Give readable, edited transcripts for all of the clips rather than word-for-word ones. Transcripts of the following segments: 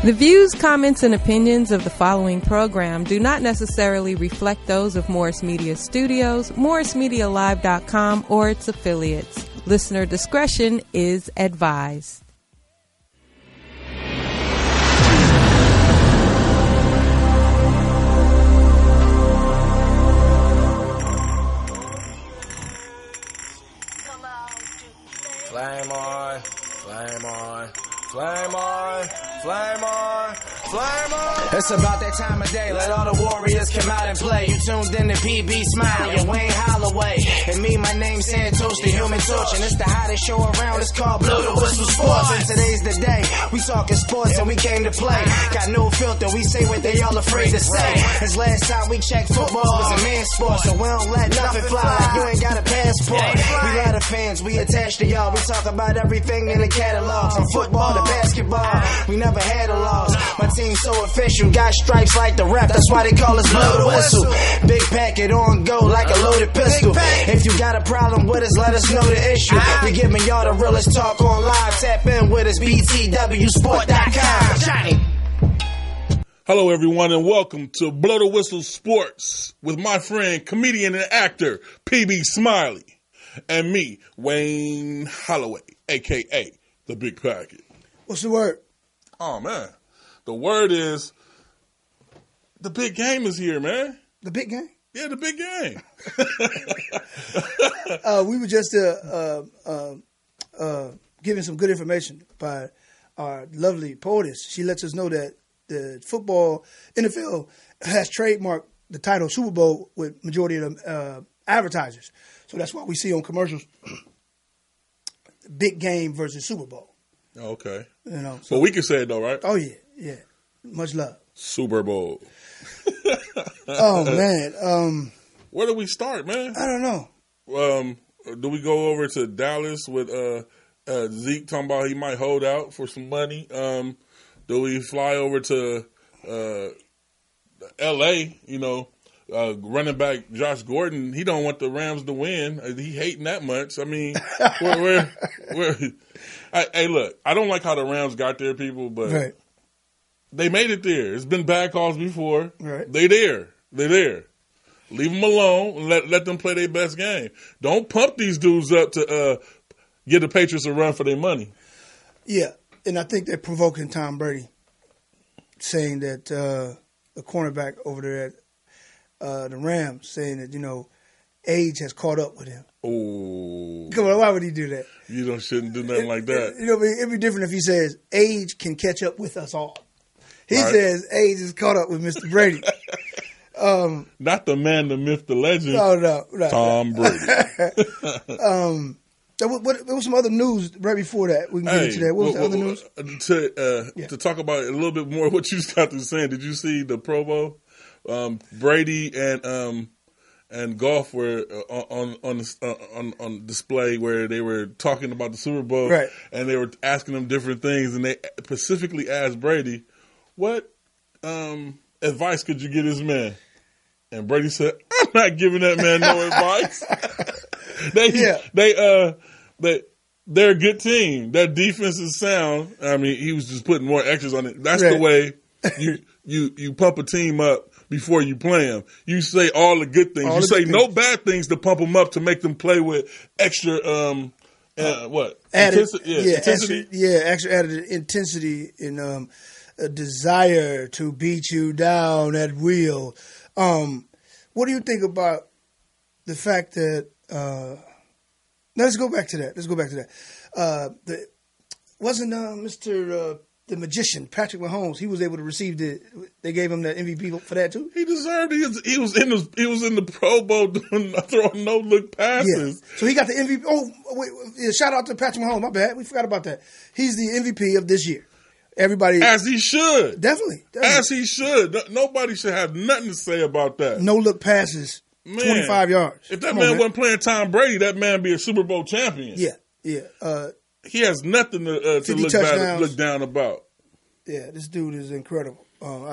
The views, comments, and opinions of the following program do not necessarily reflect those of Morris Media Studios, MorrisMediaLive.com, or its affiliates. Listener discretion is advised. Flame on, flame on, flame on, flame on, flame on. It's about that time of day, let all the warriors come out and play. You tuned in to PB Smiley and Wayne Holloway. And me, my name's Santos, the Human Torch. And it's the hottest show around, it's called Blow the Whistle Sports. And today's the day, we talking sports and we came to play. Got no filter, we say what they all afraid to say. As last time we checked, football was a man's sport. So we don't let nothing fly like you ain't got a passport. We lot of fans, we attached to y'all. We talk about everything in the catalog, from football to basketball. We never had a loss. My team's so official, got stripes like the rep. That's why they call us Blow the Whistle. Big packet on go like a loaded pistol. If you got a problem with us, let us know the issue. We giving y'all the realest talk on live. Tap in with us, btwsport.com. Johnny. Hello, everyone, and welcome to Blow the Whistle Sports with my friend, comedian and actor, PB Smiley, and me, Wayne Holloway, a.k.a. The Big Packet. What's the word? Oh, man. The word is the big game is here, man. The big game? Yeah, the big game. We were just giving some good information by our lovely poetess. She lets us know that the football, NFL, has trademarked the title Super Bowl with majority of the advertisers. So that's why we see on commercials, big game versus Super Bowl. Okay. You know, so we can say it, though, right? Oh, yeah, yeah. Much love. Super Bowl. Oh, man. Where do we start, man? I don't know. Do we go over to Dallas with Zeke talking about he might hold out for some money? Do we fly over to L.A., running back Josh Gordon? He don't want the Rams to win. He hating that much. I mean, hey, look, I don't like how the Rams got there, people, but right. They made it there. It's been bad calls before. Right. They're there. Leave them alone and let them play their best game. Don't pump these dudes up to give the Patriots a run for their money. Yeah, and I think they're provoking Tom Brady, saying that the cornerback over there at the Rams, saying that, age has caught up with him. Oh. Come on, why would he do that? You shouldn't do nothing like that. It'd be different if he says age can catch up with us all. He says age is caught up with Mr. Brady. Not the man, the myth, the legend. No. Tom Brady. There was some other news right before that. We can get into that. What was the other news? To talk about a little bit more what you just got through saying, did you see the Pro Bowl? Brady and Goff were on display where they were talking about the Super Bowl, right. And they were asking him different things, and they specifically asked Brady, "What advice could you give this man?" And Brady said, "I'm not giving that man no advice." They're a good team. Their defense is sound. I mean, he was just putting more extras on it. That's right. The way you pump a team up before you play them. You say all the good things. You say no bad things to pump them up to make them play with extra intensity. Extra added intensity and a desire to beat you down at will. What do you think about the fact that? Let's go back to that. Wasn't Mr. The magician Patrick Mahomes? He was able to receive they gave him the MVP for that too. He deserved it. He was in the Pro Bowl throwing no look passes. Yeah. So he got the MVP. Oh, wait, shout out to Patrick Mahomes. My bad, we forgot about that. He's the MVP of this year. Everybody, as he should, definitely. As he should. Nobody should have nothing to say about that. No look passes, 25 yards. If that man wasn't playing Tom Brady, that man be a Super Bowl champion. Yeah. He has nothing to look down about. Yeah, this dude is incredible.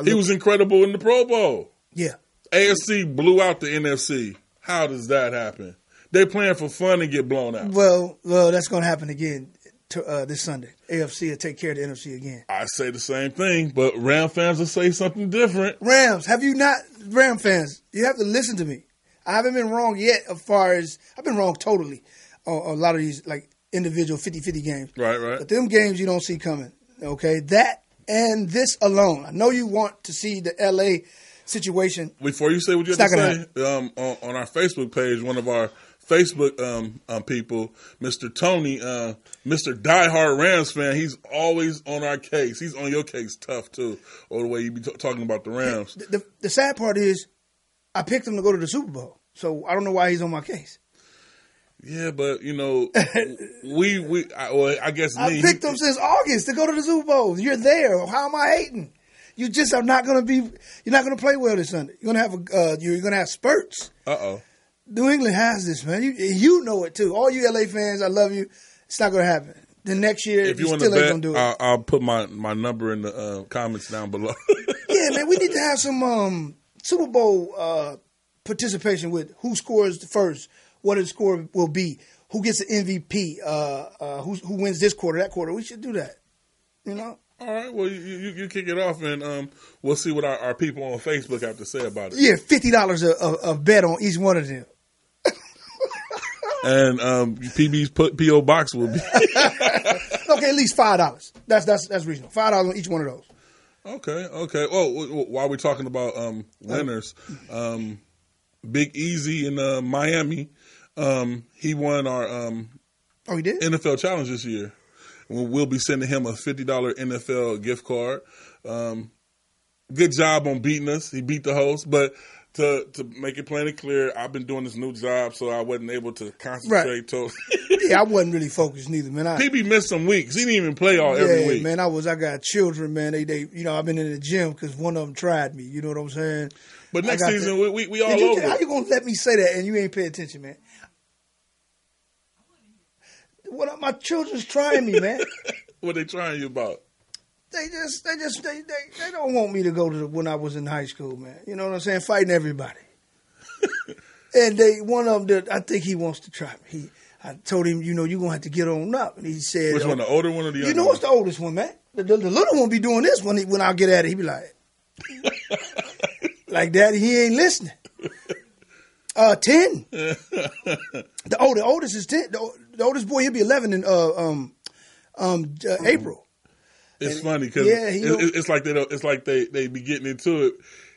He was incredible in the Pro Bowl. Yeah. AFC blew out the NFC. How does that happen? They're playing for fun and get blown out. Well, that's going to happen again. this Sunday. AFC will take care of the NFC again. I say the same thing, but Ram fans will say something different. Rams, Ram fans, you have to listen to me. I haven't been wrong yet as far as, I've been wrong totally on a lot of these like individual 50-50 games. Right. But them games you don't see coming, okay? That and this alone. I know you want to see the L.A. situation. Before you say what you have to say, on our Facebook page, one of our Facebook people, Mr. Tony, Mr. Diehard Rams fan, he's always on our case. He's on your case tough, too, or the way you be talking about the Rams. The sad part is I picked him to go to the Super Bowl, so I don't know why he's on my case. Yeah, but, you know, I guess me. I picked him since August to go to the Super Bowl. You're there. How am I hating? You just are not going to be. You're not going to play well this Sunday. You're going to have you're going to have spurts. New England has this, man. You know it too. All you LA fans, I love you. It's not going to happen. The next year, if you still want to ain't going to do it. I'll put my number in the comments down below. Yeah, man. We need to have some Super Bowl participation with who scores first, what his score will be, who gets the MVP, who wins this quarter, that quarter. We should do that. You know. All right, well, you kick it off, and we'll see what our people on Facebook have to say about it. Yeah, $50 a bet on each one of them. And PB's P.O. Box will be. Okay, at least $5. That's reasonable. $5 on each one of those. Okay. Oh, while we're talking about winners, Big Easy in Miami, he won our he did? NFL Challenge this year. We'll be sending him a $50 NFL gift card. Good job on beating us. He beat the host. But to make it plain and clear, I've been doing this new job, so I wasn't able to concentrate. Right. Yeah, I wasn't really focused neither, man. PB missed some weeks. He didn't even play every week. Man, I got children, man. They I've been in the gym because one of them tried me. You know what I'm saying? But next season, we all over. How you going to let me say that and you ain't pay attention, man? What my children's trying me, man. What they trying you about? They don't want me to go to when I was in high school, man. You know what I'm saying? Fighting everybody. And one of them, I think he wants to try me. I told him, you're gonna have to get on up. And he said, which one, the older one or the younger one? What's the oldest one, man? The little one be doing this when I get at it. He be like, like that. He ain't listening. 10. The oldest is 10. The oldest boy, he'll be 11 in April. It's funny because it's like they be getting into it.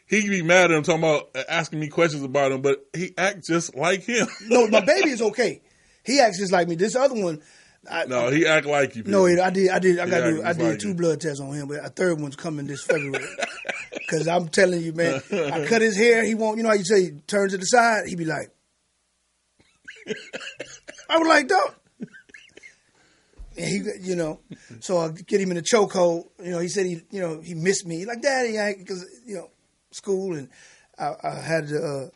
He be mad at him talking about asking me questions about him, but he acts just like him. No, my baby is okay. He acts just like me. This other one, he act like you. No, I did 2 blood tests on him, but a third one's coming this February. Because I'm telling you, man, I cut his hair. He won't. You know how you say he turns to the side. He be like, I was like, don't. And he, so I get him in a chokehold. He said he missed me. He like, Daddy, because school, and I had to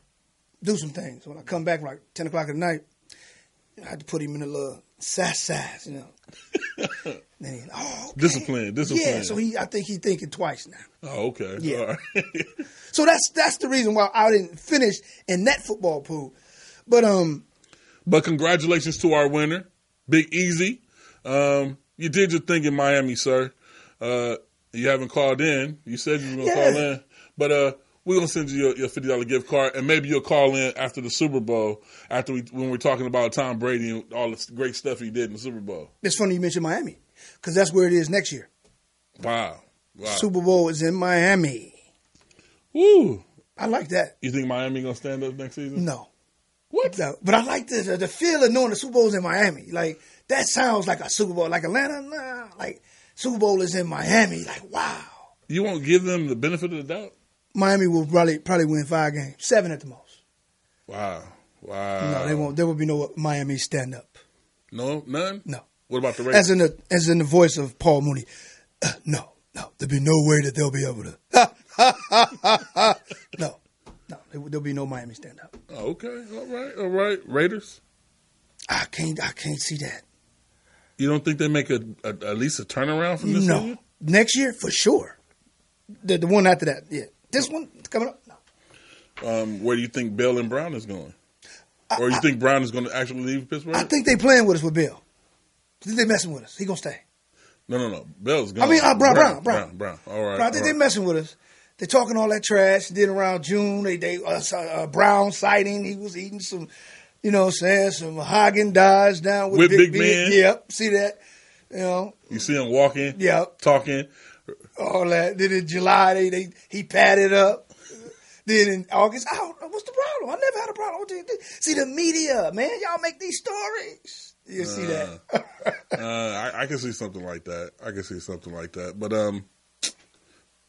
do some things. So when I come back like 10 o'clock at night, I had to put him in a little size, Then he, okay. Discipline. Yeah, so I think he's thinking twice now. Oh, okay. Yeah. All right. So that's the reason why I didn't finish in that football pool. But congratulations to our winner, Big Easy. You did your thing in Miami, sir. You haven't called in. You said you were going to call in. But we're going to send you your $50 gift card, and maybe you'll call in after the Super Bowl, when we're talking about Tom Brady and all the great stuff he did in the Super Bowl. It's funny you mentioned Miami, because that's where it is next year. Wow. Super Bowl is in Miami. Woo. I like that. You think Miami going to stand up next season? No. What? No. But I like the feel of knowing the Super Bowl is in Miami. Like, that sounds like a Super Bowl. Like Atlanta, nah. Like, Super Bowl is in Miami. Like, wow. You won't give them the benefit of the doubt? Miami will probably win 5 games. 7 at the most. Wow. No, they won't. There will be no Miami stand up. No? None? No. What about the Raiders? As in the voice of Paul Mooney. No. There'll be no way that they'll be able to. No. There'll be no Miami stand up. Okay. All right. Raiders? I can't see that. You don't think they make at least a turnaround from this season? No. Next year, for sure. The one after that, yeah. This one coming up? No. Where do you think Bell and Brown is going? Or you think Brown is going to actually leave Pittsburgh? I think they playing with us with Bell. They messing with us. He gonna stay. No. Bell's gone. I mean, Brown. All right. Brown, I All think right. they messing with us. They talking all that trash. Then around June, they Brown sighting. He was eating some, you know what I'm saying, some Haagen-Dazs down with Big Ben. Yep, see that? You know. You see him walking. Yep. Talking. All that. Then in July, he padded up. Then in August, what's the problem? I never had a problem. See the media, man. Y'all make these stories. You see that? I can see something like that. But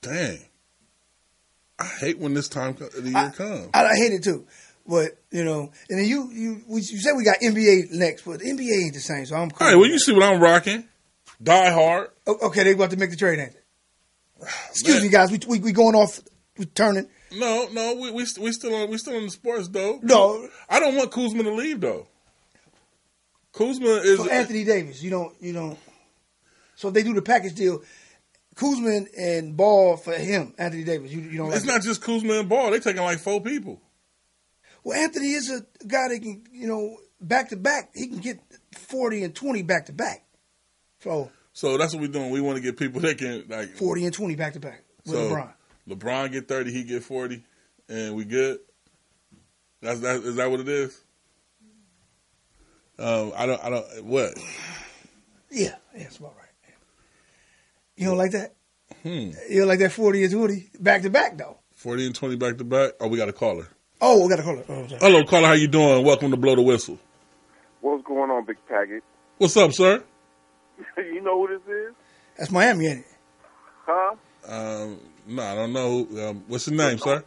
dang, I hate when this time of the year comes. I hate it too. But you know, and then you said we got NBA next, but the NBA ain't the same. So I'm cool. Hey, well, you see what I'm rocking? Die Hard. Okay, they about to make the trade, ain't they? Excuse me, guys. We going off. We turning. No, we still on the sports though. No, I don't want Kuzma to leave though. Kuzma is so Anthony Davis. You don't. So if they do the package deal, Kuzma and Ball for him, Anthony Davis. You don't. It's not just Kuzma and Ball. They taking like 4 people. Well, Anthony is a guy that can, back to back. He can get 40 and 20 back to back. So that's what we're doing. We want to get people that can like 40 and 20 back to back with LeBron. LeBron get 30, he get 40, and we good. Is that what it is? I don't. What? Yeah, that's about right. You don't like that? You don't like that 40 and 20 back to back though? 40 and 20 back to back. Oh, we got a caller. Oh, we got a caller. Hello, caller. How you doing? Welcome to Blow the Whistle. What's going on, Big Packet? What's up, sir? You know who this is? That's Miami, ain't it? Huh? No, I don't know. What's your name, sir?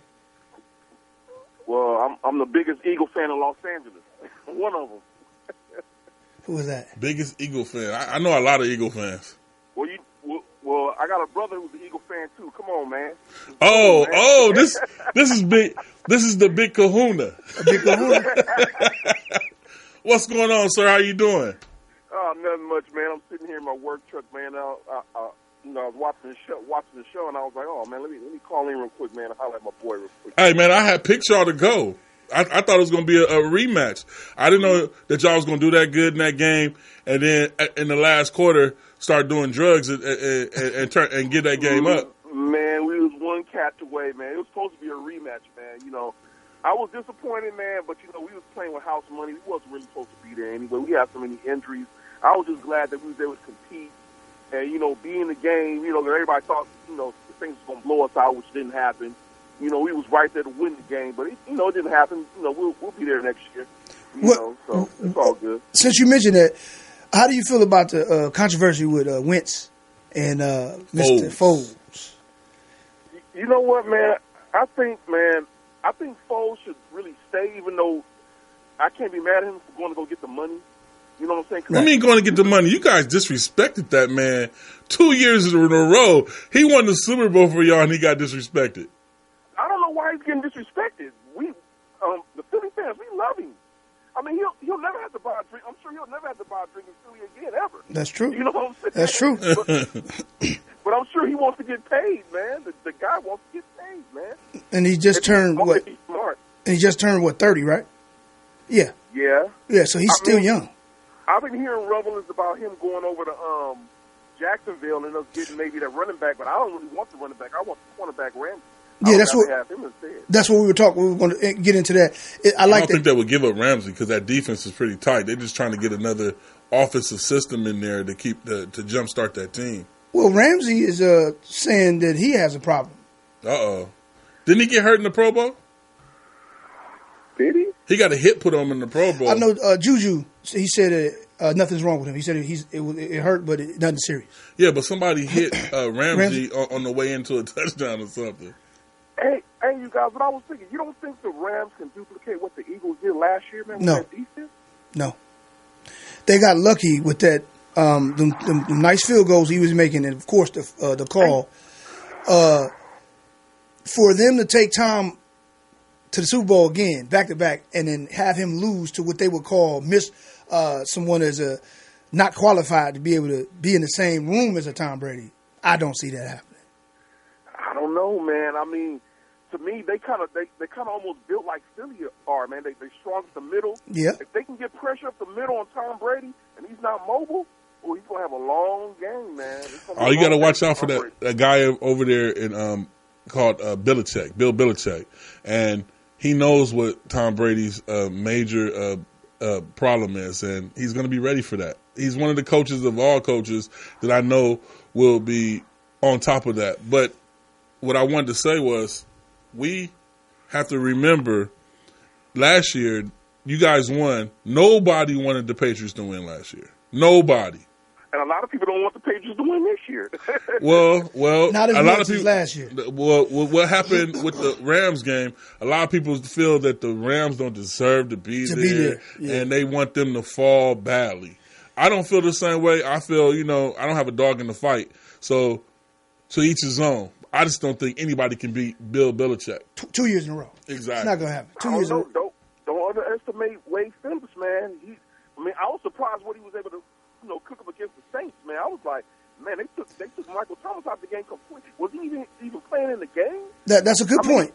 Well, I'm the biggest Eagle fan in Los Angeles. One of them. Who is that? Biggest Eagle fan. I know a lot of Eagle fans. Well, I got a brother who's an Eagle fan too. Come on, man. This is big. This is the Big Kahuna. Big Kahuna. What's going on, sir? How you doing? Oh, nothing much, man. I'm sitting here in my work truck, man. I was watching the show, and I was like, oh man, let me call in real quick, man, and holler at my boy real quick. Hey, man, I had picked y'all to go. I thought it was going to be a rematch. I didn't know that y'all was going to do that good in that game, and then in the last quarter start doing drugs and get that game up. Man, we was one catch away, man. It was supposed to be a rematch, man. I was disappointed, man, but we was playing with house money. We wasn't really supposed to be there anyway. We had so many injuries. I was just glad that we was able to compete and be in the game. Everybody thought the things was gonna blow us out, which didn't happen. We was right there to win the game, but it didn't happen. We'll be there next year. So it's all good. Since you mentioned that, how do you feel about the controversy with Wentz and Mr. Foles? You know what, man? I think Foles should really stay, even though I can't be mad at him for going to go get the money. You know what I'm saying? I mean, going to get the money. You guys disrespected that man 2 years in a row. He won the Super Bowl for y'all, and he got disrespected. I don't know why he's getting disrespected. The Philly fans, we love him. I mean, he'll never have to buy a drink. I'm sure he'll never have to buy a drink in Philly again, ever. That's true. You know what I'm saying? That's true. But I'm sure he wants to get paid, man. The guy wants to get paid, man. And he just turned what? Smart. And he just turned 30, right? Yeah. Yeah. Yeah. So he's still young. I've been hearing rumblings about him going over to Jacksonville and us getting maybe that running back, but I don't really want the running back. I want the cornerback Ramsey. Yeah, that's what we were talking. We were going to get into that. I don't think they would give up Ramsey because that defense is pretty tight. They're just trying to get another offensive system in there to keep to jumpstart that team. Well, Ramsey is saying that he has a problem. Didn't he get hurt in the Pro Bowl? Did he? He got a hit put on him in the Pro Bowl. I know Juju. He said nothing's wrong with him. He said it hurt, but nothing serious. Yeah, but somebody hit Ramsey on the way into a touchdown or something. Hey, you guys, what I was thinking, you don't think the Rams can duplicate what the Eagles did last year, man, with that defense? No. They got lucky with that, the nice field goals he was making, and, of course, the call. For them to take Tom to the Super Bowl again, back-to-back, and then have him lose to what they would call someone as not qualified to be able to be in the same room as a Tom Brady, I don't see that happening. I don't know, man. I mean, to me, they kind of almost built like Philly are, man. They strong at the middle. Yeah. If they can get pressure up the middle on Tom Brady and he's not mobile, Oh, he's gonna have a long game, man. Oh, you got to watch out for that guy over there in called Bill Belichick, and he knows what Tom Brady's major problem is, and he's going to be ready for that. He's one of the coaches of all coaches that I know will be on top of that. But what I wanted to say was, we have to remember last year you guys won. Nobody wanted the Patriots to win last year. Nobody. And a lot of people don't want the Patriots to win this year. well, not as a much lot of people as last year. Well, what happened with the Rams game? A lot of people feel that the Rams don't deserve to be there, yeah. and they want them to fall badly. I don't feel the same way. I feel, I don't have a dog in the fight. So, to each his own. I just don't think anybody can beat Bill Belichick. 2 years in a row. Exactly. It's not going to happen. 2 years in a row. Don't underestimate Wade Phillips, man. I was surprised what he was able to, cook up against the Saints, man. I was like, man, they took Michael Thomas out of the game completely. Was he even playing in the game? That's a good point.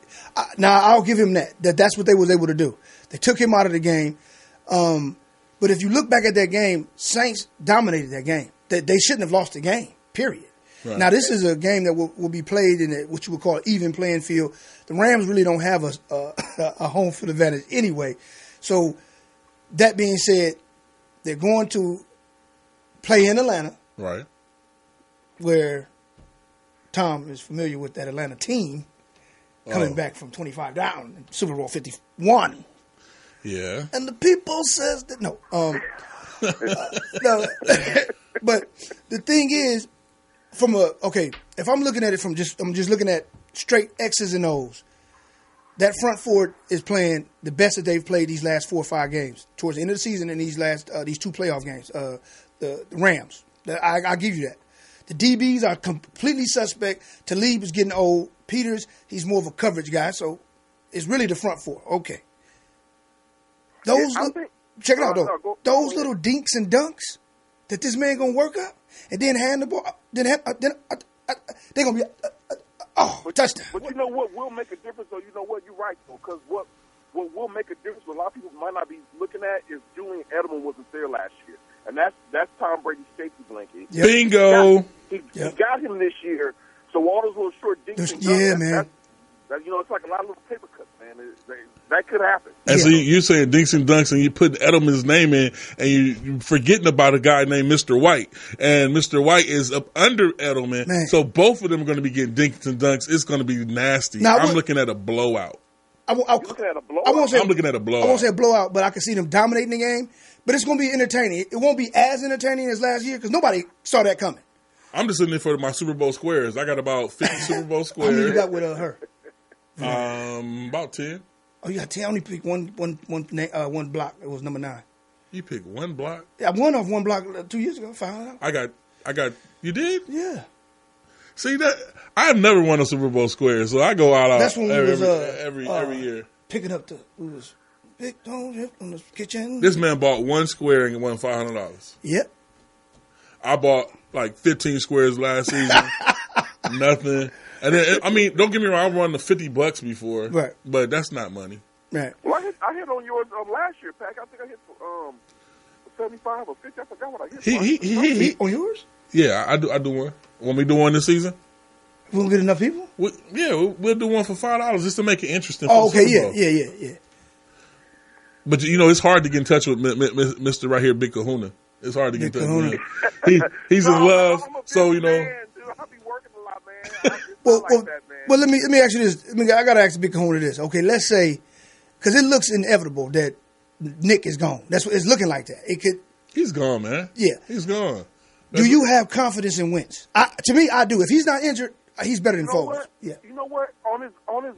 Now, I'll give him that. That's what they was able to do. They took him out of the game. But if you look back at that game, Saints dominated that game. They shouldn't have lost the game, period. Right. Now, this is a game that will be played in what you would call even playing field. The Rams really don't have a home field advantage anyway. So, that being said, they're going to play in Atlanta. Right. Where Tom is familiar with that Atlanta team coming back from 25 down in Super Bowl 51. Yeah. And the people says that, no. No. But the thing is, if I'm looking at it I'm just looking at straight X's and O's, that front four is playing the best that they've played these last 4 or 5 games towards the end of the season in these 2 playoff games. The Rams. I'll give you that. The DBs are completely suspect. Talib is getting old. Peters, he's more of a coverage guy, so it's really the front four. Okay. Check it out, though. Those little dinks and dunks that this man going to work up and then hand the ball, they're going to be, touchdown. But you know what will make a difference, though? You know what? You're right, though, because what will make a difference, what a lot of people might not be looking at, is Julian Edelman wasn't there last year. And that's Tom Brady's safety blanket. Yep. Bingo. He got him this year. So all those little short dinks and dunks, man. It's like a lot of little paper cuts, man. That could happen. And so you're saying dinks and dunks, and you put Edelman's name in, and you're forgetting about a guy named Mr. White. And Mr. White is up under Edelman. Man. So both of them are going to be getting dinks and dunks. It's going to be nasty. Now, I'm looking at a blowout. You're looking at a blowout? I'm looking at a blowout. I won't say a blowout, but I can see them dominating the game. But it's going to be entertaining. It won't be as entertaining as last year because nobody saw that coming. I'm just sitting there for my Super Bowl squares. I got about 50 Super Bowl squares. How many you got with her? About 10. Oh, you got 10. I only picked one block. It was number 9. You picked one block? Yeah, I won off one block 2 years ago. $500. I got. You did? Yeah. See that? I have never won a Super Bowl square, so I go all out. That's when every year picking up picked on the kitchen. This man bought one square and won $500. Yep. I bought like 15 squares last season. Nothing. And then, don't get me wrong, I won the $50 before. Right. But that's not money. Right. Well, I hit on yours last year, Pac. I think I hit 75 or 50. I forgot what I hit. He on yours? Yeah, I do one. Want me to do one this season? We won't get enough people? We'll do one for $5 just to make it interesting. Oh, okay, yeah. But it's hard to get in touch with Mr. right here, Big Kahuna. It's hard to get in touch with him. He's in love, so man, dude, I be working a lot, man. Well, let me ask you this. I got to ask Big Kahuna this. Okay, let's say, because it looks inevitable that Nick is gone. That's what it's looking like. That he's gone, man. Yeah, he's gone. Do you have confidence in Wentz? To me, I do. If he's not injured, he's better than Foles. Yeah. You know what? On his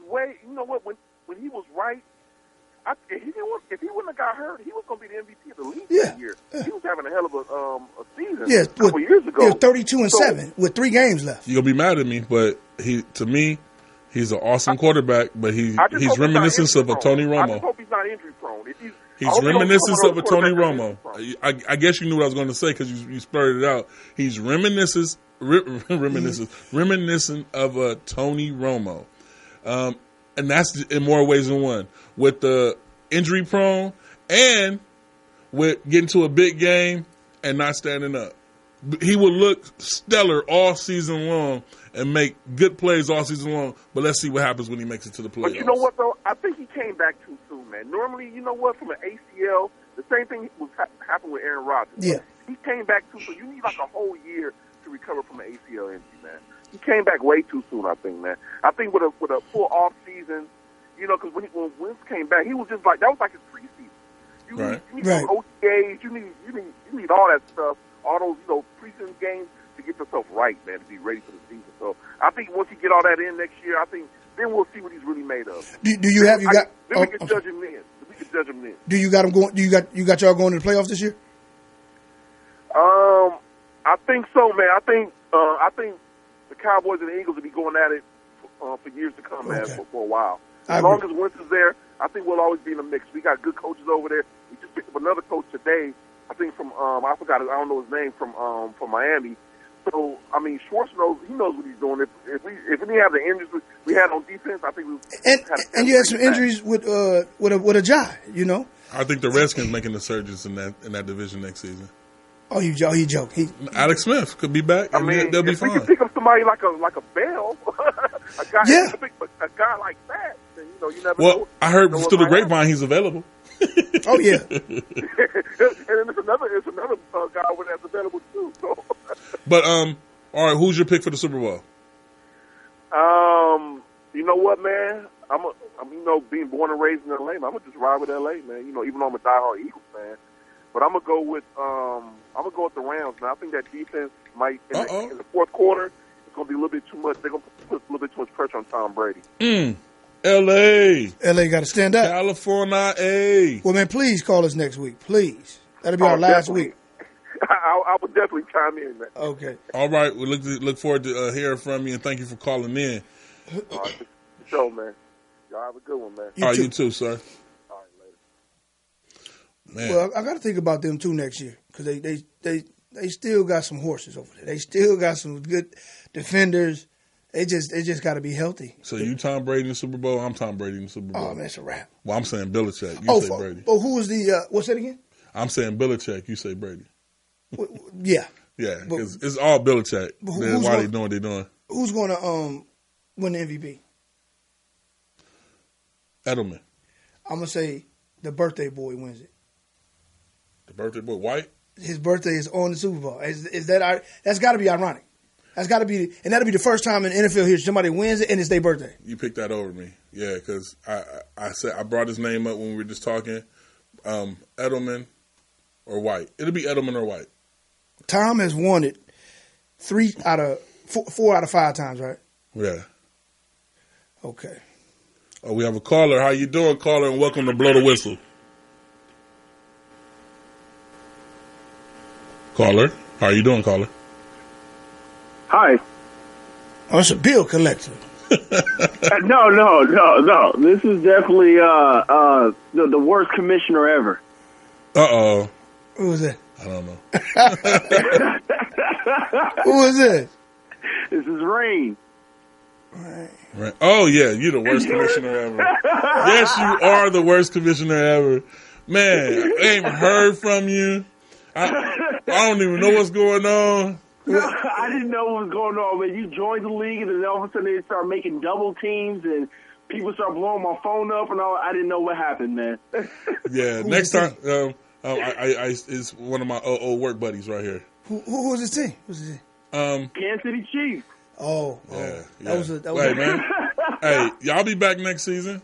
way, you know what? When he was right, if he wouldn't have got hurt, he was going to be the MVP of the league that year. Yeah. He was having a hell of a season a couple years ago. He was 32-7 with 3 games left. You're going to be mad at me, but to me, he's an awesome quarterback, but he's reminiscent of a Tony Romo. I just hope he's not injury prone. He's reminiscent of a Tony Romo. I guess you knew what I was going to say because you spurred it out. He's reminiscent of a Tony Romo. And that's in more ways than one. With the injury prone and with getting to a big game and not standing up. he will look stellar all season long and make good plays all season long. But let's see what happens when he makes it to the playoffs. But you know what, though? I think he came back too soon, man. Normally, you know what, from an ACL, the same thing was happened with Aaron Rodgers. Yeah. He came back too soon. You need like a whole year to recover from an ACL injury, man. He came back way too soon, I think, man. I think with a full off season, you know, because when Wentz came back, he was just like, that was like his preseason. You need some OTAs. You need all that stuff, all those, you know, preseason games to get yourself right, man, to be ready for the season. So I think once you get all that in next year, I think then we'll see what he's really made of. Do you have you got? Then we can judge him then. We can judge him then. Do you got him going? You got y'all going to the playoffs this year? I think so, man. I think the Cowboys and the Eagles will be going at it for years to come, man, for a while. As long as Wentz is there, I think we'll always be in the mix. We got good coaches over there. We just picked up another coach today. I think from I forgot. I don't know his name from Miami. So I mean, Schwartz knows what he's doing. If we didn't have the injuries we had on defense, I think we and you had some injuries with a Jai, you know. I think the Redskins making the surges in that division next season. Oh, he joke. Alex Smith could be back. I mean, they'll be if fine. we can pick up somebody like a Bell, a guy like that, then you never know. Well, I heard through the grapevine he's available. Oh yeah. And then it's another guy over there that's available too. So. But all right, who's your pick for the Super Bowl? You know what, man? I'm being born and raised in LA, man, I'm gonna just ride with LA, man. You know, even though I'm a diehard Eagles fan, but I'm gonna go with the Rams, man. I think that defense might in the fourth quarter it's gonna be a little bit too much. They're gonna put a little bit too much pressure on Tom Brady. LA got to stand up. California. Well, man, please call us next week, please. That'll be our last week. I would definitely chime in, man. Okay. All right. We look forward to hearing from you, and thank you for calling in. All right, for sure, man. Y'all have a good one, man. All right, you too, sir. All right, later. Man. Well, I got to think about them too next year because they still got some horses over there. They still got some good defenders. They just got to be healthy. So you Tom Brady in the Super Bowl? I'm Tom Brady in the Super Bowl. Oh man, it's a wrap. Well, I'm saying Belichick. You say Brady. Oh, who was the? What's that again? I'm saying Belichick. You say Brady. Yeah. Yeah, because it's all Belichick. Why they doing what they doing? Who's going to win the MVP? Edelman. I'm gonna say the birthday boy wins it. The birthday boy, White. His birthday is on the Super Bowl. That's got to be ironic. That's got to be, and that'll be the first time in NFL history somebody wins it and it's their birthday. You picked that over me, yeah, because I brought his name up when we were just talking. Edelman or White. It'll be Edelman or White. Tom has won it 4 out of 5 times, right? Yeah. Okay. Oh, we have a caller. How you doing, caller? And welcome to Blow the Whistle. Caller, how you doing, caller? Hi. Oh, it's a bill collector. No. This is definitely the worst commissioner ever. Uh-oh. Who was that? I don't know. Who was it? This is Rain. Right. Oh, yeah, you're the worst commissioner ever. Yes, you are the worst commissioner ever. Man, I ain't heard from you. I don't even know what's going on. I didn't know what was going on, man. You joined the league, and then all of a sudden they start making double teams, and people start blowing my phone up, and all. I didn't know what happened, man. Yeah, next time, it's one of my old work buddies right here. Who was his team? Kansas City Chiefs. Oh, yeah. That was man. Hey, y'all be back next season.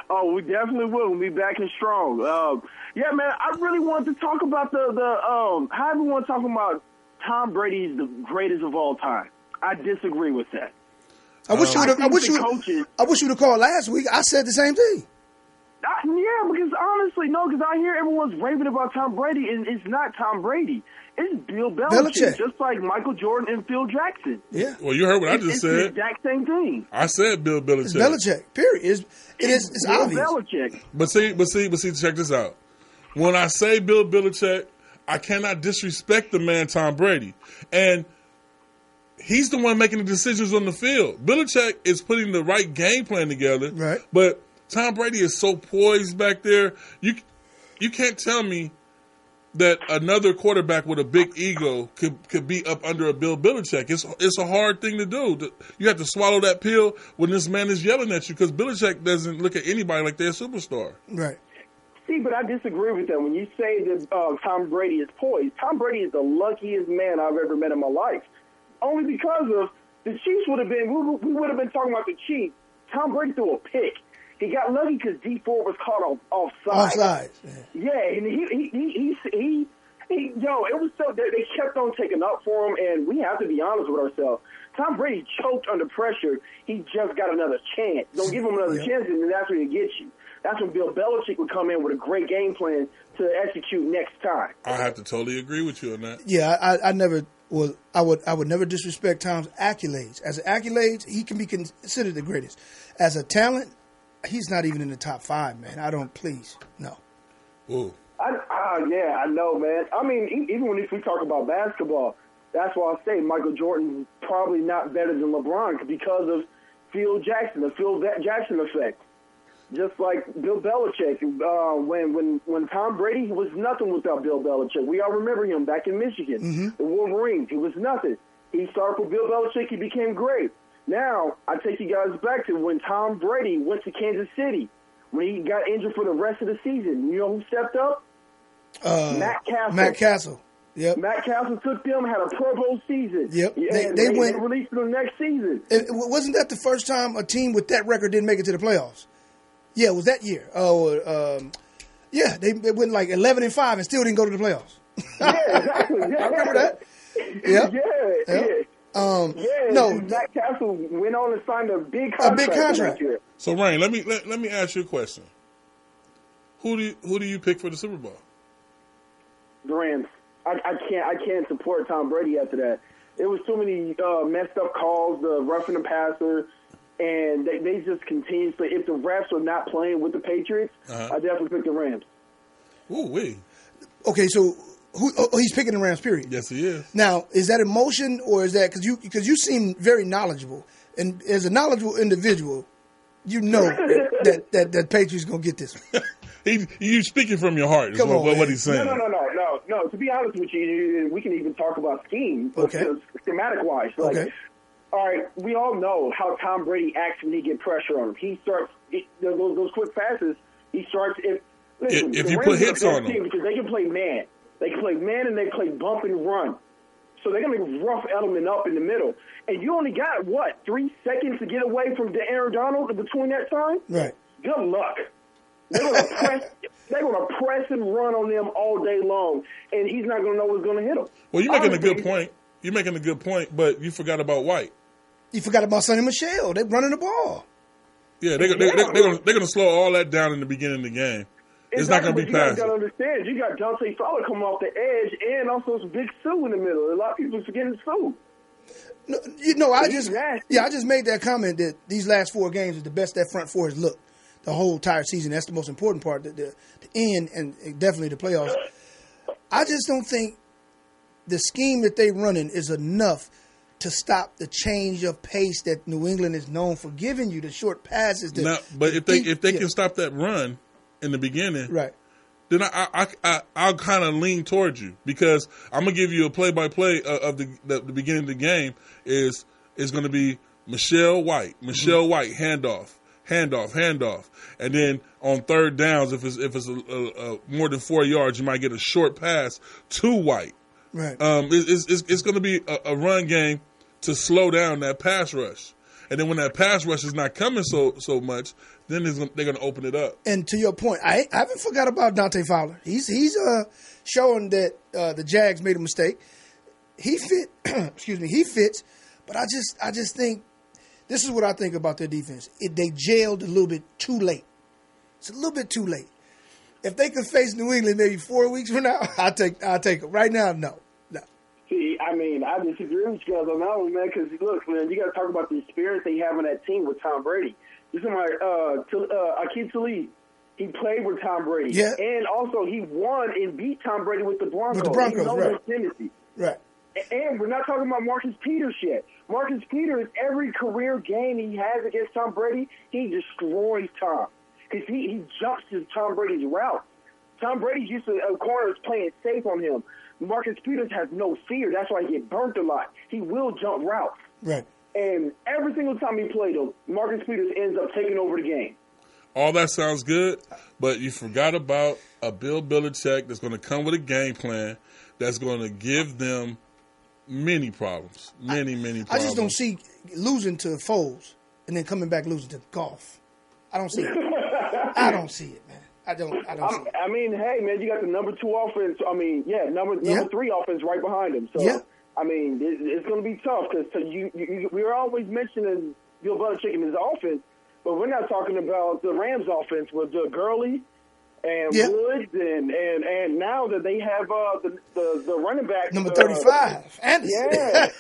Oh, we definitely will. We'll be back and strong. Yeah, man. I really wanted to talk about how everyone's talking about Tom Brady's the greatest of all time. I disagree with that. I wish you would have called last week. I said the same thing. Yeah, because honestly, because I hear everyone's raving about Tom Brady, and it's not Tom Brady. It's Bill Belichick, just like Michael Jordan and Phil Jackson. Yeah. Well, you heard what I just said. It's the exact same thing. I said Bill Belichick. It's Belichick. Period. It's Bill obvious. Belichick. But see, check this out. When I say Bill Belichick, I cannot disrespect the man Tom Brady. And he's the one making the decisions on the field. Belichick is putting the right game plan together. Right. But Tom Brady is so poised back there. You can't tell me that another quarterback with a big ego could be up under a Bill Belichick. It's a hard thing to do. You have to swallow that pill when this man is yelling at you because Belichick doesn't look at anybody like they're a superstar. Right. See, but I disagree with that. When you say that Tom Brady is poised, Tom Brady is the luckiest man I've ever met in my life. Only because of the Chiefs would have been, we would have been talking about the Chiefs. Tom Brady threw a pick. He got lucky because D Ford was caught offside. Offside. Yeah, and he it was so they kept on taking up for him, and we have to be honest with ourselves. Tom Brady choked under pressure. He just got another chance. Don't give him another chance, and that's when he gets you. That's when Bill Belichick would come in with a great game plan to execute next time. I have to totally agree with you on that. Yeah, I would never disrespect Tom's accolades. As an accolades, he can be considered the greatest. As a talent, he's not even in the top 5, man. No. Ooh. Yeah, I know, man. I mean, even if we talk about basketball, that's why I say Michael Jordan's probably not better than LeBron because of Phil Jackson, the Phil Jackson effect. Just like Bill Belichick, when Tom Brady was nothing without Bill Belichick. We all remember him back in Michigan, the Wolverines. He was nothing. He started for Bill Belichick. He became great. Now, I take you guys back to when Tom Brady went to Kansas City, when he got injured for the rest of the season. You know who stepped up? Matt Castle. Matt Castle. Yep. Matt Castle took them, had a Pro Bowl season. Yep. They released them next season. Wasn't that the first time a team with that record didn't make it to the playoffs? Yeah, it was that year. They went like 11-5 and still didn't go to the playoffs. Yeah, exactly. Yeah. I remember that. Yep. No, Matt Castle went on and signed a big contract. So, Rain, let me ask you a question. Who do you pick for the Super Bowl? The Rams. I can't support Tom Brady after that. There was too many messed up calls, the roughing the passer, and they just continuously. If the refs are not playing with the Patriots, I definitely pick the Rams. Ooh wee. Okay, so he's picking the Rams. Period. Yes, he is. Now, is that emotion or is that because you seem very knowledgeable, and as a knowledgeable individual, you know that Patriots gonna get this one. You speaking from your heart. Is what he's saying. No. To be honest with you, we can even talk about scheme, schematic wise. Like, all right, we all know how Tom Brady acts when he get pressure on him. He starts those quick passes. He starts if you put hits on them because they can play man. They can play man and they play bump and run. So they're going to rough element up in the middle. And you only got, 3 seconds to get away from Aaron Donald between that time? Right. Good luck. They're going to press and run on them all day long, and he's not going to know what's going to hit him. Well, you're making a good point. You're making a good point, but you forgot about White. You forgot about Sonny Michel. They're running the ball. Yeah, they're going to slow all that down in the beginning of the game. It's not going to be passive. You got to understand, you got Dante Fowler coming off the edge and also some Big Sue in the middle. A lot of people forgetting Sue. No, I just made that comment that these last 4 games is the best that front four has looked the whole entire season. That's the most important part, the end and definitely the playoffs. I just don't think the scheme that they're running is enough to stop the change of pace that New England is known for giving you, the short passes. But if they can stop that run in the beginning, right, then I'll kind of lean towards you because I'm gonna give you a play-by-play of the beginning of the game is going to be Michelle White, handoff, and then on third downs, if it's more than 4 yards, you might get a short pass to White. Right. It's going to be a run game to slow down that pass rush, and then when that pass rush is not coming so much. Then they're going to open it up. And to your point, I haven't forgot about Dante Fowler. He's showing that the Jags made a mistake. He fits. But I just think this is what I think about their defense. They jailed a little bit too late. It's a little bit too late. If they could face New England maybe 4 weeks from now, I'll take them. Right now, no. See, I mean, I disagree with you guys on that one, man. Because look, man, you got to talk about the experience they have on that team with Tom Brady. This is my Aqib Talib. He played with Tom Brady. Yeah. And also he won and beat Tom Brady with the Broncos. He knows his tendency. Right. And we're not talking about Marcus Peters yet. Marcus Peters, every career game he has against Tom Brady, he destroys Tom. Because he jumps to Tom Brady's route. Tom Brady's used to corners playing safe on him. Marcus Peters has no fear. That's why he get burnt a lot. He will jump routes. Right. And every single time he played him, Marcus Peters ends up taking over the game. All that sounds good, but you forgot about a Bill Belichick that's going to come with a game plan that's going to give them many problems. Many problems. I just don't see losing to Foles and then coming back losing to Goff. I don't see it. I don't see it, man. I don't see it. I mean, hey, man, you got the number 2 offense. I mean, number 3 offense right behind him. So, I mean, it's going to be tough because we're always mentioning Bill Belichick and his offense, but we're not talking about the Rams' offense with Gurley and Woods and now that they have the running back number 35, Anderson. Yeah,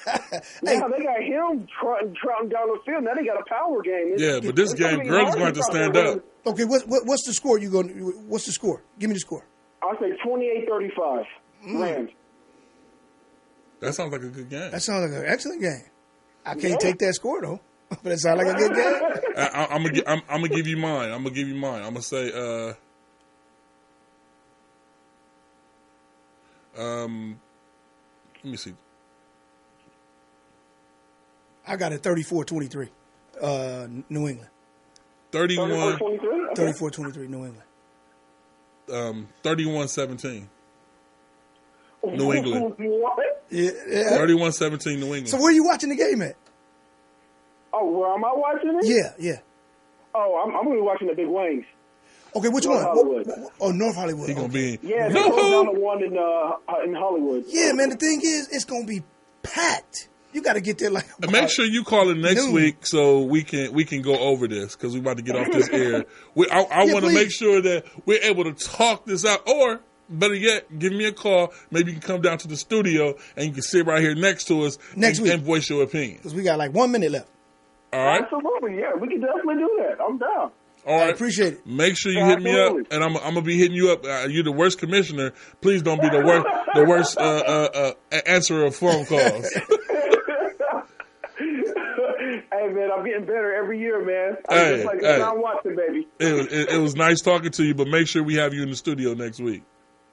now they got him trotting down the field. Now they got a power game. But this game, Gurley's going to stand up. Okay, what's the score? What's the score? Give me the score. I'll say 28-35. Rams. That sounds like a good game. That sounds like an excellent game. I can't take that score though, but it sounds like a good game. I'm gonna give you mine. I'm gonna say. Let me see. I got it 34-23, New England. 34-23, New England. 31-17. New England. What? Yeah. 31-17 New England. So where are you watching the game at? Oh, where am I watching it? Yeah. Oh, I'm going to be watching the Big Wings. Okay, which North one? Hollywood. North Hollywood. He gonna be Yeah, they closed down the one in Hollywood. Yeah, man. The thing is, it's gonna be packed. You got to get there like. And make sure you call it next week so we can go over this because we're about to get off this air. I want to make sure that we're able to talk this out, or better yet, give me a call. Maybe you can come down to the studio and you can sit right here next to us next week and voice your opinion. Because we got like 1 minute left. All right. Absolutely, yeah. We can definitely do that. I'm down. All right, I appreciate it. Make sure you hit me up, and I'm gonna be hitting you up. You're the worst commissioner. Please don't be the worst answerer of phone calls. Hey man, I'm getting better every year, man. I'm just like John Watson, baby. It was nice talking to you, but make sure we have you in the studio next week.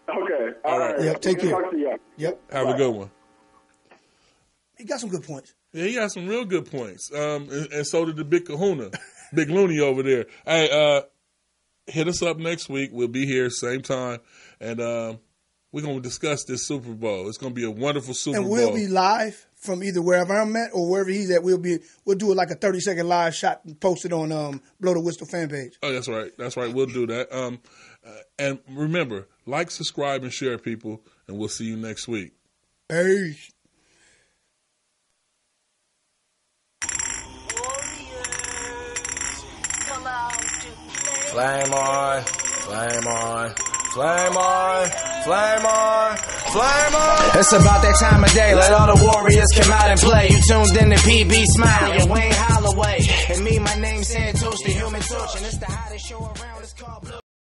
Okay, all right. Yep, take care. Talk to you. Yep. Have a good one. He got some good points. Yeah, he got some real good points. And so did the Big Kahuna. Big Looney over there. Hey, hit us up next week. We'll be here same time, and we're going to discuss this Super Bowl. It's going to be a wonderful Super Bowl. And we'll be live from either wherever I'm at or wherever he's at. We'll do it like a 30-second live shot and post it on Blow the Whistle fan page. Oh, that's right. That's right. We'll do that. And remember, like, subscribe, and share, people, and we'll see you next week. Peace. Flame on, flame on, flame on, flame on, flame on. It's about that time of day, let all the warriors come out and play. You tuned in to PB Smiley and Wayne Holloway. And me, my name's Santos, the Human Torch, and it's the hottest show around. It's called Blow.